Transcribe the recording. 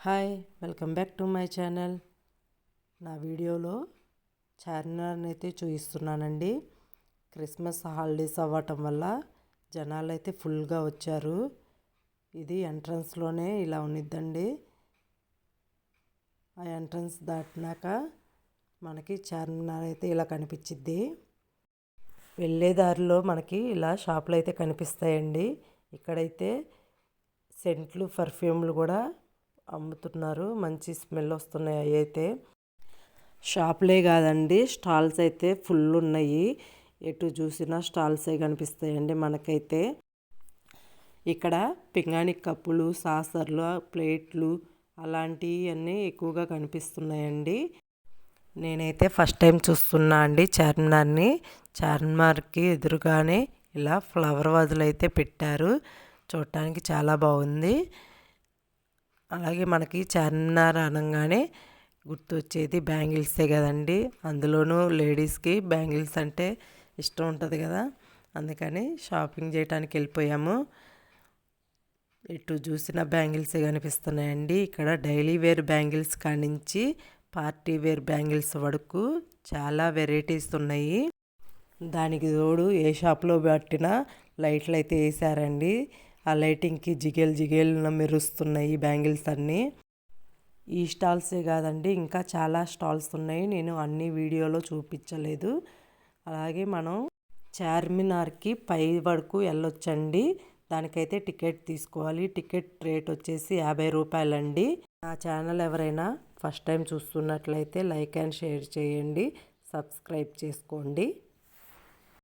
Hi, welcome back to my channel. నా వీడియోలో చార్మినార్ని అయితే చూపిస్తున్నానండి. క్రిస్మస్ హాలిడేస్ అవ్వటం వల్ల జనాలు అయితే ఫుల్గా వచ్చారు. ఇది ఎంట్రన్స్లోనే ఇలా ఉన్నిద్దండి. ఆ ఎంట్రన్స్ దాటినాక మనకి చార్మినార్ అయితే ఇలా కనిపించిద్ది. వెళ్ళే దారిలో మనకి ఇలా షాపులు అయితే కనిపిస్తాయండి. ఇక్కడైతే సెంట్లు, పర్ఫ్యూమ్లు కూడా అమ్ముతున్నారు. మంచి స్మెల్ వస్తున్నాయి. అవి అయితే షాపులే కాదండి, స్టాల్స్ అయితే ఫుల్ ఉన్నాయి. ఎటు చూసినా స్టాల్సే కనిపిస్తాయండి మనకైతే. ఇక్కడ పింగాణి కప్పులు, సాసర్లు, ప్లేట్లు అలాంటివన్నీ ఎక్కువగా కనిపిస్తున్నాయండి. నేనైతే ఫస్ట్ టైం చూస్తున్నా అండి చార్మినార్ని. చార్మినార్కి ఎదురుగానే ఇలా ఫ్లవర్ వాజులు అయితే పెట్టారు. చూడటానికి చాలా బాగుంది. అలాగే మనకి చార్మినార్ అనగానే గుర్తొచ్చేది బ్యాంగిల్సే కదండి. అందులోనూ లేడీస్కి బ్యాంగిల్స్ అంటే ఇష్టం ఉంటుంది కదా, అందుకని షాపింగ్ చేయడానికి వెళ్ళిపోయాము. ఎటు చూసిన బ్యాంగిల్సే కనిపిస్తున్నాయండి. ఇక్కడ డైలీ వేర్ బ్యాంగిల్స్ కానించి పార్టీ వేర్ బ్యాంగిల్స్ వరకు చాలా వెరైటీస్ ఉన్నాయి. దానికి తోడు ఏ షాప్లో పట్టినా లైట్లు అయితే వేసారండి. ఆ లైటింగ్కి జిగేల్ జిగేల్ మెరుస్తున్నాయి బ్యాంగిల్స్ అన్నీ. ఈ స్టాల్సే కాదండి, ఇంకా చాలా స్టాల్స్ ఉన్నాయి. నేను అన్ని వీడియోలో చూపించలేదు. అలాగే మనం చార్మినార్కి పై వరకు వెళ్ళొచ్చండి. దానికైతే టికెట్ తీసుకోవాలి. టికెట్ రేట్ వచ్చేసి 50 రూపాయలండి. నా ఛానల్ ఎవరైనా ఫస్ట్ టైం చూస్తున్నట్లయితే లైక్ అండ్ షేర్ చేయండి, సబ్స్క్రైబ్ చేసుకోండి.